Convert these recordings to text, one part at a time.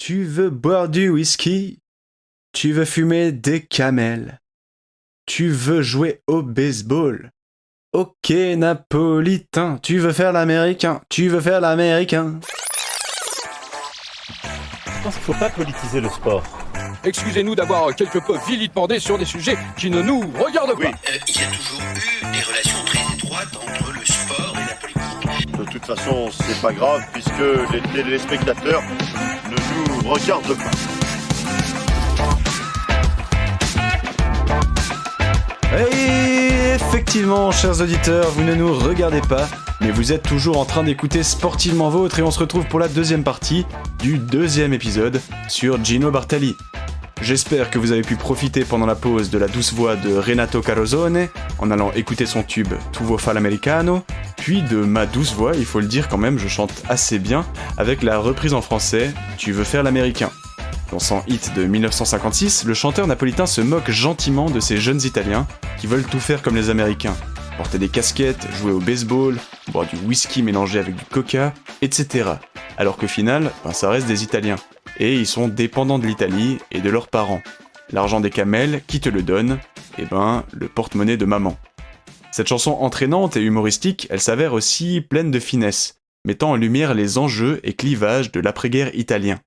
Tu veux boire du whisky? Tu veux fumer des camels? Tu veux jouer au baseball? Ok, napolitain, tu veux faire l'américain? Tu veux faire l'américain? Je pense qu'il faut pas politiser le sport. Excusez-nous d'avoir quelque peu vilipendé sur des sujets qui ne nous regardent pas. Il y a toujours eu des relations très étroites entre le sport et la politique. De toute façon, c'est pas grave puisque les spectateurs ne nous regardent pas. Et effectivement, chers auditeurs, vous ne nous regardez pas, mais vous êtes toujours en train d'écouter Sportivement Vôtre et on se retrouve pour la deuxième partie du deuxième épisode sur Gino Bartali. J'espère que vous avez pu profiter pendant la pause de la douce voix de Renato Carosone en allant écouter son tube Tu vuoi fare l'americano, puis de ma douce voix, il faut le dire quand même, je chante assez bien, avec la reprise en français Tu veux faire l'américain. Dans son hit de 1956, le chanteur napolitain se moque gentiment de ces jeunes Italiens qui veulent tout faire comme les Américains. Porter des casquettes, jouer au baseball, boire du whisky mélangé avec du coca, etc. Alors qu'au final, ça reste des Italiens. Et ils sont dépendants de l'Italie et de leurs parents. L'argent des camels, qui te le donne? Le porte-monnaie de maman. Cette chanson entraînante et humoristique, elle s'avère aussi pleine de finesse, mettant en lumière les enjeux et clivages de l'après-guerre italien.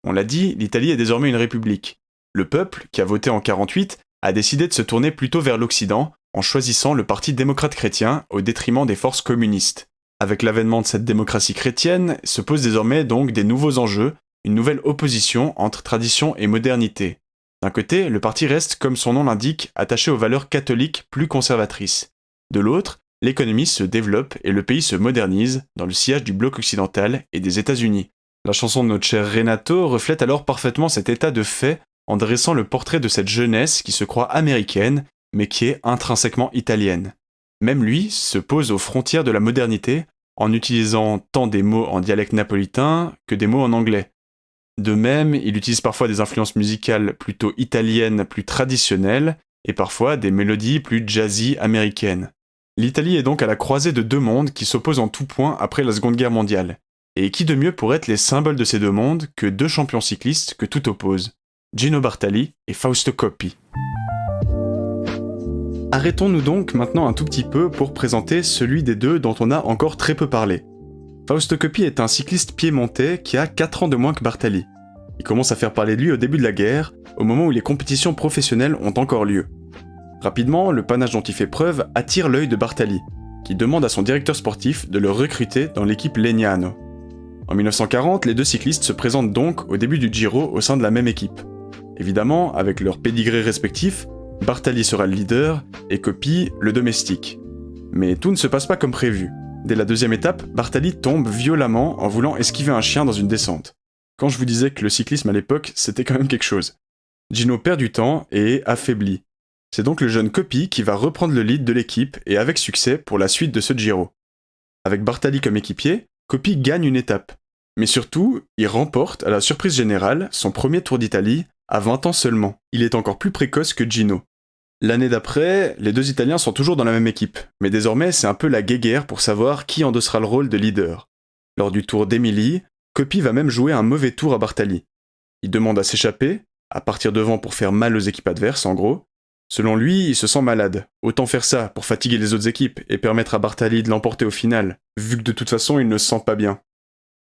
On l'a dit, l'Italie est désormais une république. Le peuple, qui a voté en 48, a décidé de se tourner plutôt vers l'Occident, en choisissant le parti démocrate-chrétien au détriment des forces communistes. Avec l'avènement de cette démocratie chrétienne, se posent désormais donc des nouveaux enjeux, une nouvelle opposition entre tradition et modernité. D'un côté, le parti reste, comme son nom l'indique, attaché aux valeurs catholiques plus conservatrices. De l'autre, l'économie se développe et le pays se modernise dans le sillage du bloc occidental et des États-Unis. La chanson de notre cher Renato reflète alors parfaitement cet état de fait en dressant le portrait de cette jeunesse qui se croit américaine, mais qui est intrinsèquement italienne. Même lui se pose aux frontières de la modernité en utilisant tant des mots en dialecte napolitain que des mots en anglais. De même, il utilise parfois des influences musicales plutôt italiennes, plus traditionnelles, et parfois des mélodies plus jazzy américaines. L'Italie est donc à la croisée de deux mondes qui s'opposent en tout point après la Seconde Guerre mondiale. Et qui de mieux pour être les symboles de ces deux mondes que deux champions cyclistes que tout oppose, Gino Bartali et Fausto Coppi. Arrêtons-nous donc maintenant un tout petit peu pour présenter celui des deux dont on a encore très peu parlé. Fausto Coppi est un cycliste piémontais qui a 4 ans de moins que Bartali. Il commence à faire parler de lui au début de la guerre, au moment où les compétitions professionnelles ont encore lieu. Rapidement, le panache dont il fait preuve attire l'œil de Bartali, qui demande à son directeur sportif de le recruter dans l'équipe Legnano. En 1940, les deux cyclistes se présentent donc au début du Giro au sein de la même équipe. Évidemment, avec leurs pédigrés respectifs, Bartali sera le leader et Coppi le domestique. Mais tout ne se passe pas comme prévu. Dès la deuxième étape, Bartali tombe violemment en voulant esquiver un chien dans une descente. Quand je vous disais que le cyclisme à l'époque, c'était quand même quelque chose. Gino perd du temps et est affaibli. C'est donc le jeune Coppi qui va reprendre le lead de l'équipe et avec succès pour la suite de ce Giro. Avec Bartali comme équipier, Coppi gagne une étape. Mais surtout, il remporte, à la surprise générale, son premier Tour d'Italie à 20 ans seulement. Il est encore plus précoce que Gino. L'année d'après, les deux Italiens sont toujours dans la même équipe, mais désormais c'est un peu la guéguerre pour savoir qui endossera le rôle de leader. Lors du Tour d'Émilie, Coppi va même jouer un mauvais tour à Bartali. Il demande à s'échapper, à partir devant pour faire mal aux équipes adverses en gros. Selon lui, il se sent malade. Autant faire ça pour fatiguer les autres équipes et permettre à Bartali de l'emporter au final, vu que de toute façon il ne se sent pas bien.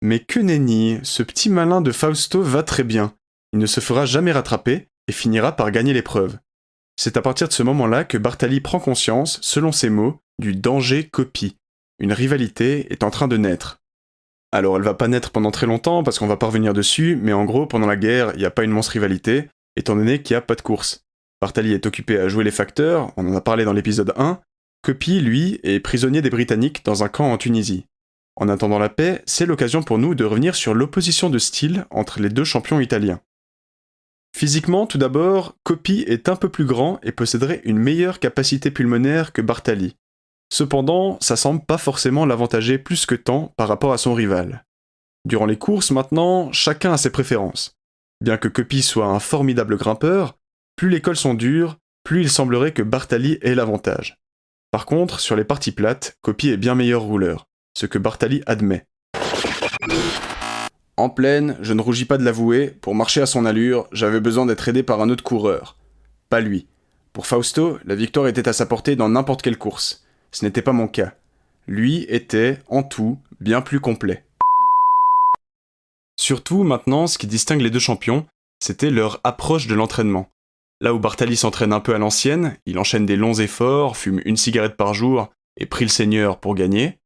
Mais que nenni, ce petit malin de Fausto va très bien. Il ne se fera jamais rattraper et finira par gagner l'épreuve. C'est à partir de ce moment-là que Bartali prend conscience, selon ses mots, du danger Coppi. Une rivalité est en train de naître. Alors elle va pas naître pendant très longtemps parce qu'on va pas revenir dessus, mais en gros pendant la guerre, il n'y a pas une immense rivalité, étant donné qu'il n'y a pas de course. Bartali est occupé à jouer les facteurs, on en a parlé dans l'épisode 1, Coppi, lui, est prisonnier des Britanniques dans un camp en Tunisie. En attendant la paix, c'est l'occasion pour nous de revenir sur l'opposition de style entre les deux champions italiens. Physiquement, tout d'abord, Coppi est un peu plus grand et posséderait une meilleure capacité pulmonaire que Bartali. Cependant, ça semble pas forcément l'avantager plus que tant par rapport à son rival. Durant les courses maintenant, chacun a ses préférences. Bien que Coppi soit un formidable grimpeur, plus les cols sont durs, plus il semblerait que Bartali ait l'avantage. Par contre, sur les parties plates, Coppi est bien meilleur rouleur, ce que Bartali admet. En plaine, je ne rougis pas de l'avouer, pour marcher à son allure, j'avais besoin d'être aidé par un autre coureur. Pas lui. Pour Fausto, la victoire était à sa portée dans n'importe quelle course. Ce n'était pas mon cas. Lui était, en tout, bien plus complet. Surtout, maintenant, ce qui distingue les deux champions, c'était leur approche de l'entraînement. Là où Bartali s'entraîne un peu à l'ancienne, il enchaîne des longs efforts, fume une cigarette par jour et prie le Seigneur pour gagner,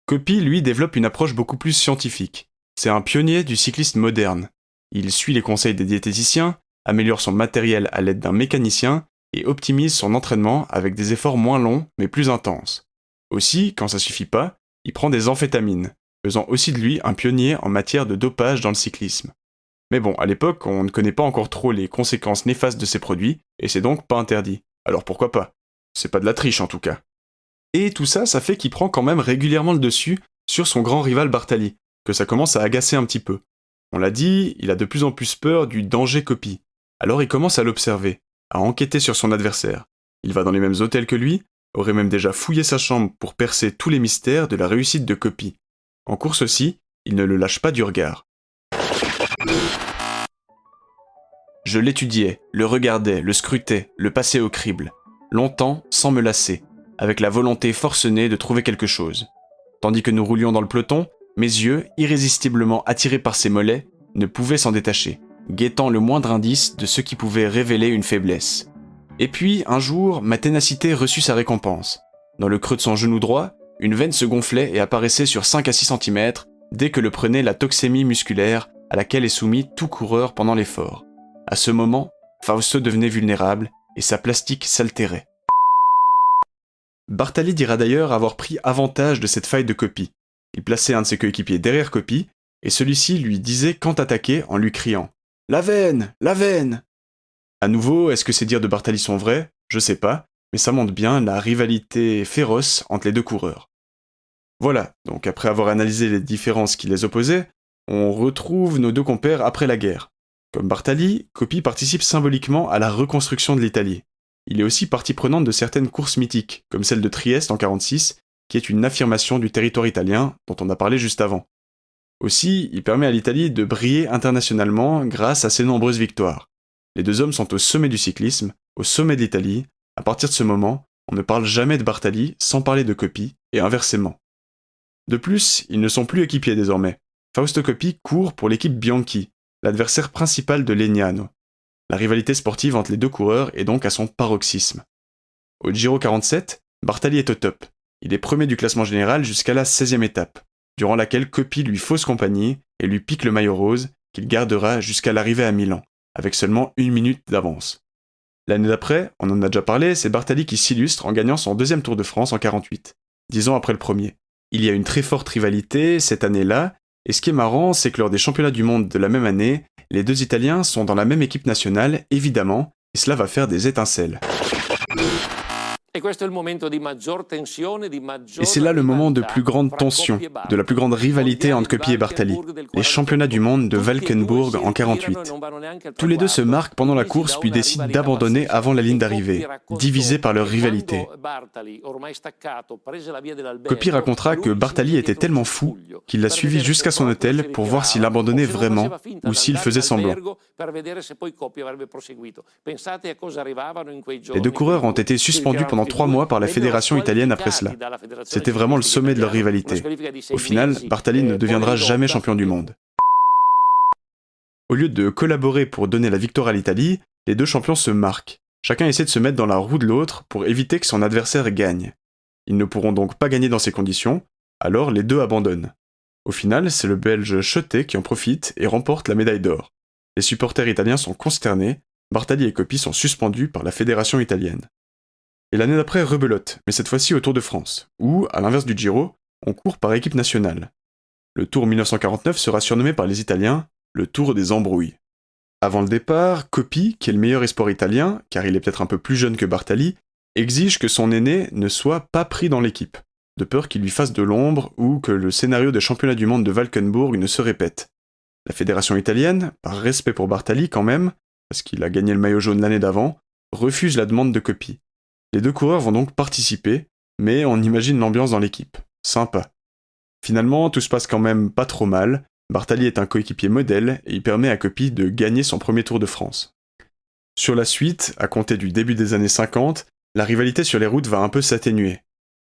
Coppi, lui, développe une approche beaucoup plus scientifique. C'est un pionnier du cyclisme moderne. Il suit les conseils des diététiciens, améliore son matériel à l'aide d'un mécanicien et optimise son entraînement avec des efforts moins longs mais plus intenses. Aussi, quand ça suffit pas, il prend des amphétamines, faisant aussi de lui un pionnier en matière de dopage dans le cyclisme. Mais bon, à l'époque, on ne connaît pas encore trop les conséquences néfastes de ces produits, et c'est donc pas interdit. Alors pourquoi pas? C'est pas de la triche en tout cas. Et tout ça, ça fait qu'il prend quand même régulièrement le dessus sur son grand rival Bartali, que ça commence à agacer un petit peu. On l'a dit, il a de plus en plus peur du danger Coppi. Alors il commence à l'observer, à enquêter sur son adversaire. Il va dans les mêmes hôtels que lui, aurait même déjà fouillé sa chambre pour percer tous les mystères de la réussite de Coppi. En course aussi, il ne le lâche pas du regard. Je l'étudiais, le regardais, le scrutais, le passais au crible. Longtemps, sans me lasser, avec la volonté forcenée de trouver quelque chose. Tandis que nous roulions dans le peloton, mes yeux, irrésistiblement attirés par ses mollets, ne pouvaient s'en détacher, guettant le moindre indice de ce qui pouvait révéler une faiblesse. Et puis, un jour, ma ténacité reçut sa récompense. Dans le creux de son genou droit, une veine se gonflait et apparaissait sur 5 à 6 cm dès que le prenait la toxémie musculaire à laquelle est soumis tout coureur pendant l'effort. À ce moment, Fausto devenait vulnérable et sa plastique s'altérait. Bartali dira d'ailleurs avoir pris avantage de cette faille de Coppi. Il plaçait un de ses coéquipiers derrière Coppi, et celui-ci lui disait quand attaquer en lui criant « La veine! La veine !» À nouveau, est-ce que ces dires de Bartali sont vrais? Je sais pas, mais ça montre bien la rivalité féroce entre les deux coureurs. Voilà, donc après avoir analysé les différences qui les opposaient, on retrouve nos deux compères après la guerre. Comme Bartali, Coppi participe symboliquement à la reconstruction de l'Italie. Il est aussi partie prenante de certaines courses mythiques, comme celle de Trieste en 1946, qui est une affirmation du territoire italien dont on a parlé juste avant. Aussi, il permet à l'Italie de briller internationalement grâce à ses nombreuses victoires. Les deux hommes sont au sommet du cyclisme, au sommet de l'Italie. À partir de ce moment, on ne parle jamais de Bartali sans parler de Coppi, et inversement. De plus, ils ne sont plus équipiers désormais. Fausto Coppi court pour l'équipe Bianchi, l'adversaire principal de Legnano. La rivalité sportive entre les deux coureurs est donc à son paroxysme. Au Giro 47, Bartali est au top. Il est premier du classement général jusqu'à la 16e étape, durant laquelle Coppi lui fausse compagnie et lui pique le maillot rose, qu'il gardera jusqu'à l'arrivée à Milan, avec seulement 1 minute d'avance. L'année d'après, on en a déjà parlé, c'est Bartali qui s'illustre en gagnant son deuxième Tour de France en 48, 10 ans après le premier. Il y a une très forte rivalité cette année-là, et ce qui est marrant, c'est que lors des championnats du monde de la même année, les deux Italiens sont dans la même équipe nationale, évidemment, et cela va faire des étincelles. Et c'est là le moment de plus grande tension, de la plus grande rivalité entre Coppi et Bartali, les championnats du monde de Valkenburg en 48. Tous les deux se marquent pendant la course puis décident d'abandonner avant la ligne d'arrivée, divisés par leur rivalité. Coppi racontera que Bartali était tellement fou qu'il l'a suivi jusqu'à son hôtel pour voir s'il abandonnait vraiment ou s'il faisait semblant. Les deux coureurs ont été suspendus pendant 3 mois par la fédération italienne après cela. C'était vraiment le sommet de leur rivalité. Au final, Bartali ne deviendra jamais champion du monde. Au lieu de collaborer pour donner la victoire à l'Italie, les deux champions se marquent. Chacun essaie de se mettre dans la roue de l'autre pour éviter que son adversaire gagne. Ils ne pourront donc pas gagner dans ces conditions, alors les deux abandonnent. Au final, c'est le Belge Chotet qui en profite et remporte la médaille d'or. Les supporters italiens sont consternés, Bartali et Coppi sont suspendus par la fédération italienne. Et l'année d'après, rebelote, mais cette fois-ci au Tour de France, où, à l'inverse du Giro, on court par équipe nationale. Le Tour 1949 sera surnommé par les Italiens le Tour des embrouilles. Avant le départ, Coppi, qui est le meilleur espoir italien, car il est peut-être un peu plus jeune que Bartali, exige que son aîné ne soit pas pris dans l'équipe, de peur qu'il lui fasse de l'ombre ou que le scénario des championnats du monde de Valkenburg ne se répète. La fédération italienne, par respect pour Bartali quand même, parce qu'il a gagné le maillot jaune l'année d'avant, refuse la demande de Coppi. Les deux coureurs vont donc participer, mais on imagine l'ambiance dans l'équipe. Sympa. Finalement, tout se passe quand même pas trop mal. Bartali est un coéquipier modèle et il permet à Coppi de gagner son premier Tour de France. Sur la suite, à compter du début des années 50, la rivalité sur les routes va un peu s'atténuer.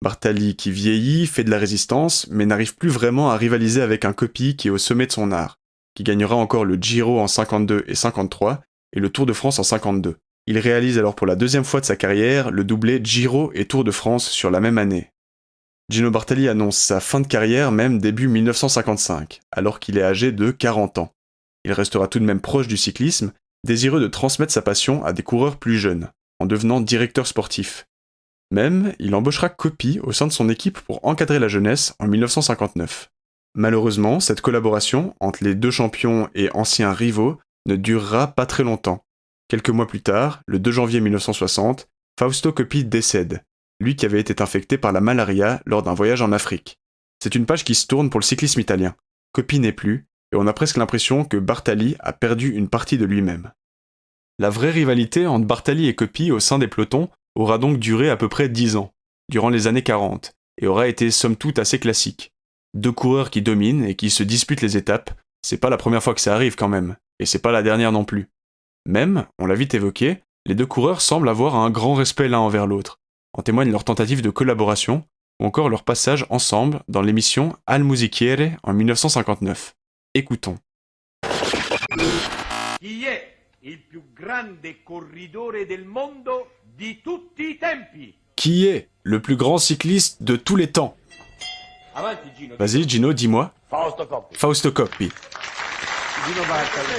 Bartali, qui vieillit, fait de la résistance, mais n'arrive plus vraiment à rivaliser avec un Coppi qui est au sommet de son art, qui gagnera encore le Giro en 52 et 53 et le Tour de France en 52. Il réalise alors pour la deuxième fois de sa carrière le doublé Giro et Tour de France sur la même année. Gino Bartali annonce sa fin de carrière même début 1955, alors qu'il est âgé de 40 ans. Il restera tout de même proche du cyclisme, désireux de transmettre sa passion à des coureurs plus jeunes, en devenant directeur sportif. Même, il embauchera Coppi au sein de son équipe pour encadrer la jeunesse en 1959. Malheureusement, cette collaboration entre les deux champions et anciens rivaux ne durera pas très longtemps. Quelques mois plus tard, le 2 janvier 1960, Fausto Coppi décède, lui qui avait été infecté par la malaria lors d'un voyage en Afrique. C'est une page qui se tourne pour le cyclisme italien. Coppi n'est plus, et on a presque l'impression que Bartali a perdu une partie de lui-même. La vraie rivalité entre Bartali et Coppi au sein des pelotons aura donc duré à peu près 10 ans, durant les années 40, et aura été somme toute assez classique. Deux coureurs qui dominent et qui se disputent les étapes, c'est pas la première fois que ça arrive quand même, et c'est pas la dernière non plus. Même, on l'a vite évoqué, les deux coureurs semblent avoir un grand respect l'un envers l'autre. En témoigne leur tentative de collaboration, ou encore leur passage ensemble dans l'émission Al Musichiere en 1959. Écoutons. Chi è il più grande corridore del mondo di tutti i tempi? Qui est le plus grand cycliste de tous les temps? Avanti Gino. Vas-y Gino, dis-moi. Fausto Coppi. Fausto Coppi. Gino Bartali.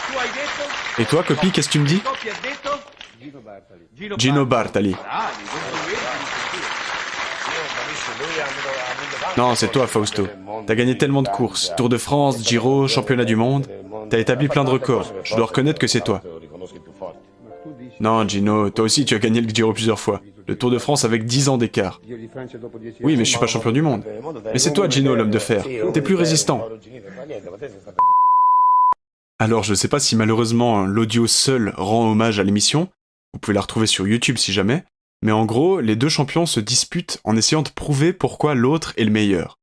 Tu hai detto? Et toi Coppi, qu'est-ce que tu me dis? Coppi ha detto? Gino Bartali. Gino Bartali. Bravi, Non, c'est toi Fausto. T'as gagné tellement de courses, Tour de France, Giro, Championnat du Monde. T'as établi plein de records, je dois reconnaître que c'est toi. Non Gino, toi aussi tu as gagné le Giro plusieurs fois. Le Tour de France avec 10 ans d'écart. Oui, mais je suis pas champion du monde. Mais c'est toi Gino, l'homme de fer. T'es plus résistant. Alors je sais pas si malheureusement l'audio seul rend hommage à l'émission, vous pouvez la retrouver sur YouTube si jamais, mais en gros, les deux champions se disputent en essayant de prouver pourquoi l'autre est le meilleur.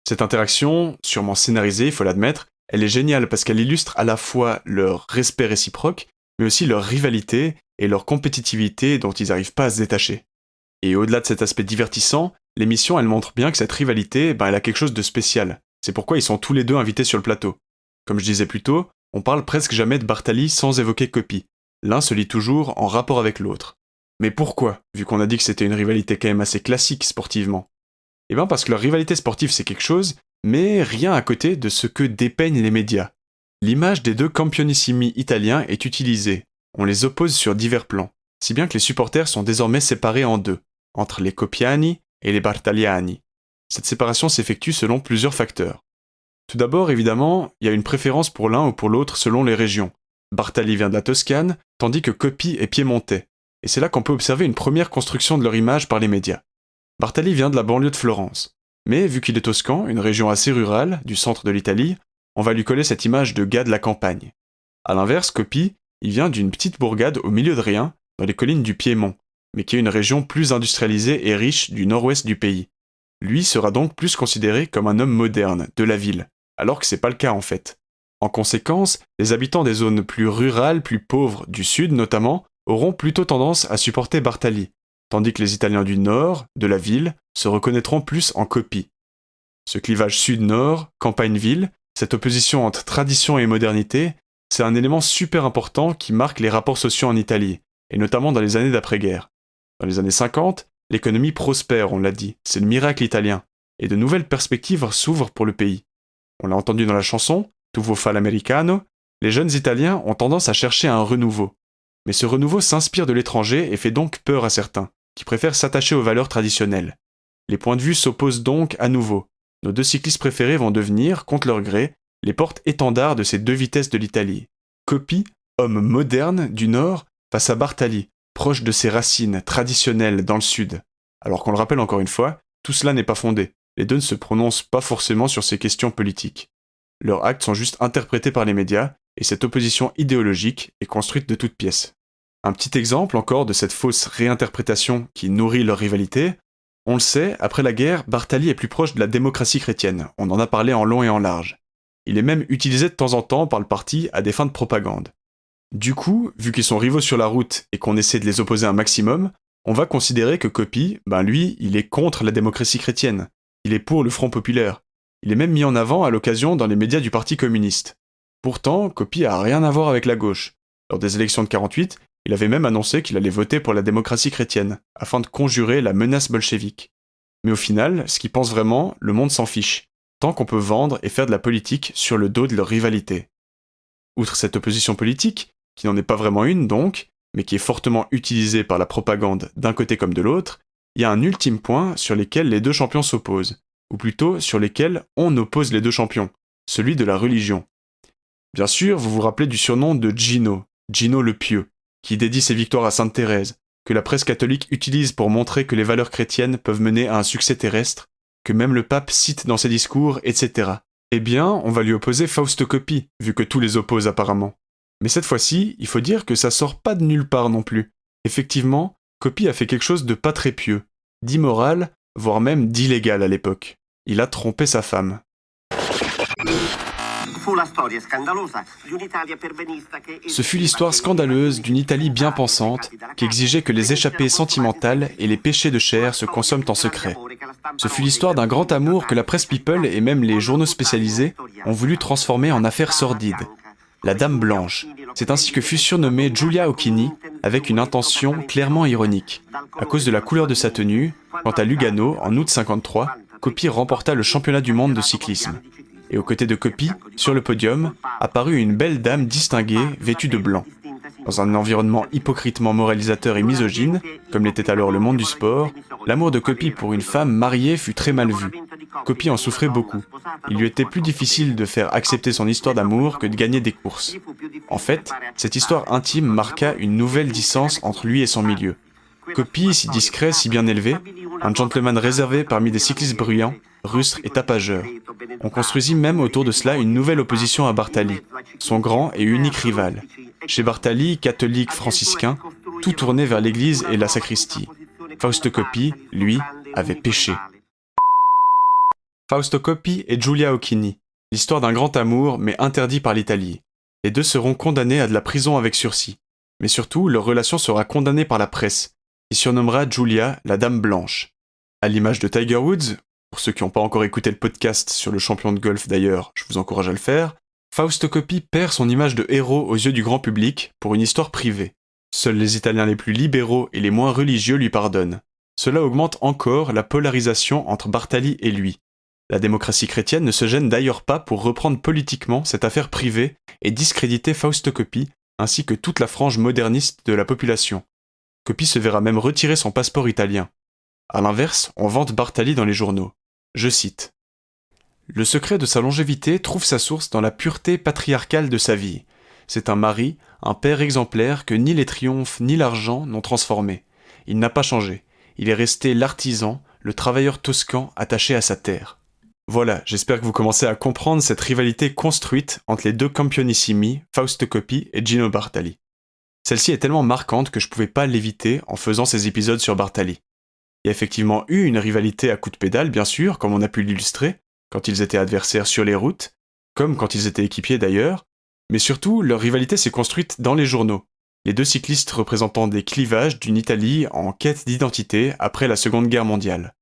Cette interaction, sûrement scénarisée, il faut l'admettre, elle est géniale parce qu'elle illustre à la fois leur respect réciproque, mais aussi leur rivalité et leur compétitivité dont ils n'arrivent pas à se détacher. Et au-delà de cet aspect divertissant, l'émission elle montre bien que cette rivalité, elle a quelque chose de spécial. C'est pourquoi ils sont tous les deux invités sur le plateau. Comme je disais plus tôt, on parle presque jamais de Bartali sans évoquer Coppi. L'un se lie toujours en rapport avec l'autre. Mais pourquoi, vu qu'on a dit que c'était une rivalité quand même assez classique sportivement? Eh bien parce que leur rivalité sportive c'est quelque chose, mais rien à côté de ce que dépeignent les médias. L'image des deux campionissimi italiens est utilisée, on les oppose sur divers plans, si bien que les supporters sont désormais séparés en deux, entre les Coppiani et les Bartaliani. Cette séparation s'effectue selon plusieurs facteurs. Tout d'abord, évidemment, il y a une préférence pour l'un ou pour l'autre selon les régions. Bartali vient de la Toscane, tandis que Coppi est piémontais. Et c'est là qu'on peut observer une première construction de leur image par les médias. Bartali vient de la banlieue de Florence. Mais vu qu'il est toscan, une région assez rurale, du centre de l'Italie, on va lui coller cette image de gars de la campagne. A l'inverse, Coppi, il vient d'une petite bourgade au milieu de rien, dans les collines du Piémont, mais qui est une région plus industrialisée et riche du nord-ouest du pays. Lui sera donc plus considéré comme un homme moderne, de la ville, alors que c'est pas le cas en fait. En conséquence, les habitants des zones plus rurales, plus pauvres, du sud notamment, auront plutôt tendance à supporter Bartali, tandis que les Italiens du nord, de la ville, se reconnaîtront plus en Coppi. Ce clivage sud-nord, campagne-ville, cette opposition entre tradition et modernité, c'est un élément super important qui marque les rapports sociaux en Italie, et notamment dans les années d'après-guerre. Dans les années 50, l'économie prospère, on l'a dit, c'est le miracle italien, et de nouvelles perspectives s'ouvrent pour le pays. On l'a entendu dans la chanson, Tuvo fa l'americano, les jeunes Italiens ont tendance à chercher un renouveau. Mais ce renouveau s'inspire de l'étranger et fait donc peur à certains, qui préfèrent s'attacher aux valeurs traditionnelles. Les points de vue s'opposent donc à nouveau. Nos deux cyclistes préférés vont devenir, contre leur gré, les porte-étendards de ces deux vitesses de l'Italie. Coppi, homme moderne du Nord, face à Bartali, proche de ses racines traditionnelles dans le Sud. Alors qu'on le rappelle encore une fois, tout cela n'est pas fondé. Les deux ne se prononcent pas forcément sur ces questions politiques. Leurs actes sont juste interprétés par les médias, et cette opposition idéologique est construite de toutes pièces. Un petit exemple encore de cette fausse réinterprétation qui nourrit leur rivalité, On le sait, après la guerre, Bartali est plus proche de la démocratie chrétienne, on en a parlé en long et en large. Il est même utilisé de temps en temps par le parti à des fins de propagande. Du coup, vu qu'ils sont rivaux sur la route et qu'on essaie de les opposer un maximum, on va considérer que Coppi, lui, il est contre la démocratie chrétienne. Il est pour le Front populaire. Il est même mis en avant à l'occasion dans les médias du Parti communiste. Pourtant, Coppi a rien à voir avec la gauche. Lors des élections de 48, il avait même annoncé qu'il allait voter pour la démocratie chrétienne, afin de conjurer la menace bolchevique. Mais au final, ce qu'ils pensent vraiment, le monde s'en fiche, tant qu'on peut vendre et faire de la politique sur le dos de leur rivalité. Outre cette opposition politique, qui n'en est pas vraiment une donc, mais qui est fortement utilisée par la propagande d'un côté comme de l'autre, il y a un ultime point sur lequel les deux champions s'opposent, ou plutôt sur lesquels on oppose les deux champions, celui de la religion. Bien sûr, vous vous rappelez du surnom de Gino le Pieux, qui dédie ses victoires à Sainte Thérèse, que la presse catholique utilise pour montrer que les valeurs chrétiennes peuvent mener à un succès terrestre, que même le pape cite dans ses discours, etc. Eh bien, on va lui opposer Fausto Coppi, vu que tous les opposent apparemment. Mais cette fois-ci, il faut dire que ça sort pas de nulle part non plus. Effectivement, Coppi a fait quelque chose de pas très pieux, d'immoral, voire même d'illégal à l'époque. Il a trompé sa femme. Ce fut l'histoire scandaleuse d'une Italie bien pensante qui exigeait que les échappées sentimentales et les péchés de chair se consomment en secret. Ce fut l'histoire d'un grand amour que la presse people et même les journaux spécialisés ont voulu transformer en affaire sordide. La Dame Blanche. C'est ainsi que fut surnommée Giulia Occhini, avec une intention clairement ironique. À cause de la couleur de sa tenue, quand à Lugano, en août 53, Coppi remporta le championnat du monde de cyclisme. Et aux côtés de Coppi, sur le podium, apparut une belle dame distinguée, vêtue de blanc. Dans un environnement hypocritement moralisateur et misogyne, comme l'était alors le monde du sport, l'amour de Coppi pour une femme mariée fut très mal vu. Coppi en souffrait beaucoup. Il lui était plus difficile de faire accepter son histoire d'amour que de gagner des courses. En fait, cette histoire intime marqua une nouvelle distance entre lui et son milieu. Coppi, si discret, si bien élevé, un gentleman réservé parmi des cyclistes bruyants, rustres et tapageurs. On construisit même autour de cela une nouvelle opposition à Bartali, son grand et unique rival. Chez Bartali, catholique franciscain, tout tournait vers l'église et la sacristie. Fausto Coppi, lui, avait péché. Fausto Coppi et Giulia Occhini, l'histoire d'un grand amour mais interdit par l'Italie. Les deux seront condamnés à de la prison avec sursis. Mais surtout, leur relation sera condamnée par la presse, qui surnommera Giulia la Dame Blanche. À l'image de Tiger Woods, pour ceux qui n'ont pas encore écouté le podcast sur le champion de golf d'ailleurs, je vous encourage à le faire, Fausto Coppi perd son image de héros aux yeux du grand public pour une histoire privée. Seuls les Italiens les plus libéraux et les moins religieux lui pardonnent. Cela augmente encore la polarisation entre Bartali et lui. La démocratie chrétienne ne se gêne d'ailleurs pas pour reprendre politiquement cette affaire privée et discréditer Fausto Coppi ainsi que toute la frange moderniste de la population. Coppi se verra même retirer son passeport italien. A l'inverse, on vante Bartali dans les journaux. Je cite. « Le secret de sa longévité trouve sa source dans la pureté patriarcale de sa vie. C'est un mari, un père exemplaire que ni les triomphes ni l'argent n'ont transformé. Il n'a pas changé. Il est resté l'artisan, le travailleur toscan attaché à sa terre. » Voilà, j'espère que vous commencez à comprendre cette rivalité construite entre les deux campionissimi, Fausto Coppi et Gino Bartali. Celle-ci est tellement marquante que je pouvais pas l'éviter en faisant ces épisodes sur Bartali. Il y a effectivement eu une rivalité à coups de pédale, bien sûr, comme on a pu l'illustrer, quand ils étaient adversaires sur les routes, comme quand ils étaient équipiers d'ailleurs, mais surtout, leur rivalité s'est construite dans les journaux, les deux cyclistes représentant des clivages d'une Italie en quête d'identité après la Seconde Guerre mondiale.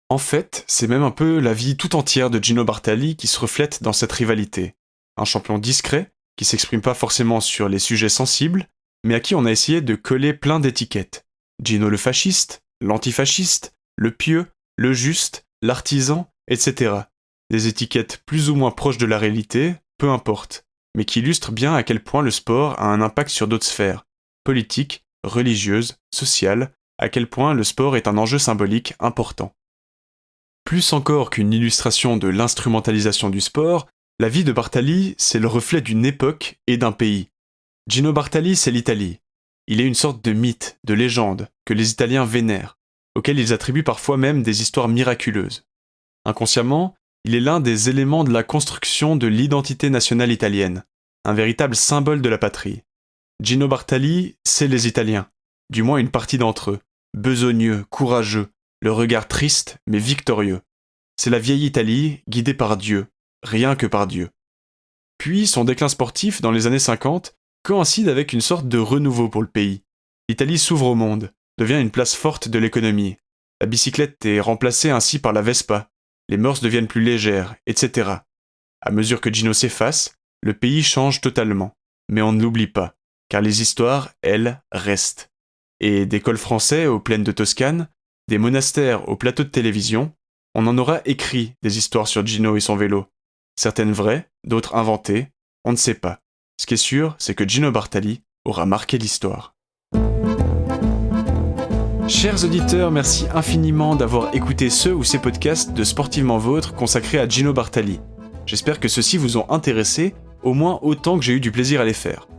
En fait, c'est même un peu la vie tout entière de Gino Bartali qui se reflète dans cette rivalité. Un champion discret, qui s'exprime pas forcément sur les sujets sensibles, mais à qui on a essayé de coller plein d'étiquettes. Gino le fasciste, l'antifasciste, le pieux, le juste, l'artisan, etc. Des étiquettes plus ou moins proches de la réalité, peu importe, mais qui illustrent bien à quel point le sport a un impact sur d'autres sphères, politiques, religieuses, sociales, à quel point le sport est un enjeu symbolique important. Plus encore qu'une illustration de l'instrumentalisation du sport, la vie de Bartali, c'est le reflet d'une époque et d'un pays. Gino Bartali, c'est l'Italie. Il est une sorte de mythe, de légende, que les Italiens vénèrent, auquel ils attribuent parfois même des histoires miraculeuses. Inconsciemment, il est l'un des éléments de la construction de l'identité nationale italienne, un véritable symbole de la patrie. Gino Bartali, c'est les Italiens, du moins une partie d'entre eux, besogneux, courageux, le regard triste mais victorieux. C'est la vieille Italie, guidée par Dieu, rien que par Dieu. Puis son déclin sportif dans les années 50 coïncide avec une sorte de renouveau pour le pays. L'Italie s'ouvre au monde, devient une place forte de l'économie. La bicyclette est remplacée ainsi par la Vespa, les mœurs deviennent plus légères, etc. À mesure que Gino s'efface, le pays change totalement. Mais on ne l'oublie pas, car les histoires, elles, restent. Et des cols français aux plaines de Toscane, des monastères aux plateaux de télévision, on en aura écrit des histoires sur Gino et son vélo. Certaines vraies, d'autres inventées, on ne sait pas. Ce qui est sûr, c'est que Gino Bartali aura marqué l'histoire. Chers auditeurs, merci infiniment d'avoir écouté ce ou ces podcasts de Sportivement Vôtre consacrés à Gino Bartali. J'espère que ceux-ci vous ont intéressé, au moins autant que j'ai eu du plaisir à les faire.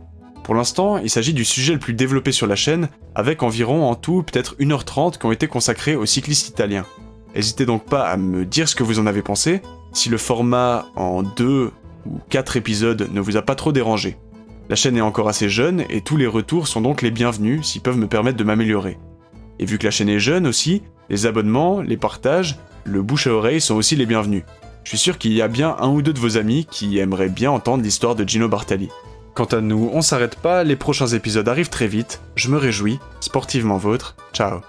Pour l'instant, il s'agit du sujet le plus développé sur la chaîne, avec environ en tout peut-être 1h30 qui ont été consacrés aux cyclistes italiens. N'hésitez donc pas à me dire ce que vous en avez pensé, si le format en 2 ou 4 épisodes ne vous a pas trop dérangé. La chaîne est encore assez jeune et tous les retours sont donc les bienvenus s'ils peuvent me permettre de m'améliorer. Et vu que la chaîne est jeune aussi, les abonnements, les partages, le bouche à oreille sont aussi les bienvenus. Je suis sûr qu'il y a bien un ou deux de vos amis qui aimeraient bien entendre l'histoire de Gino Bartali. Quant à nous, on s'arrête pas, les prochains épisodes arrivent très vite, je me réjouis, sportivement vôtre, ciao.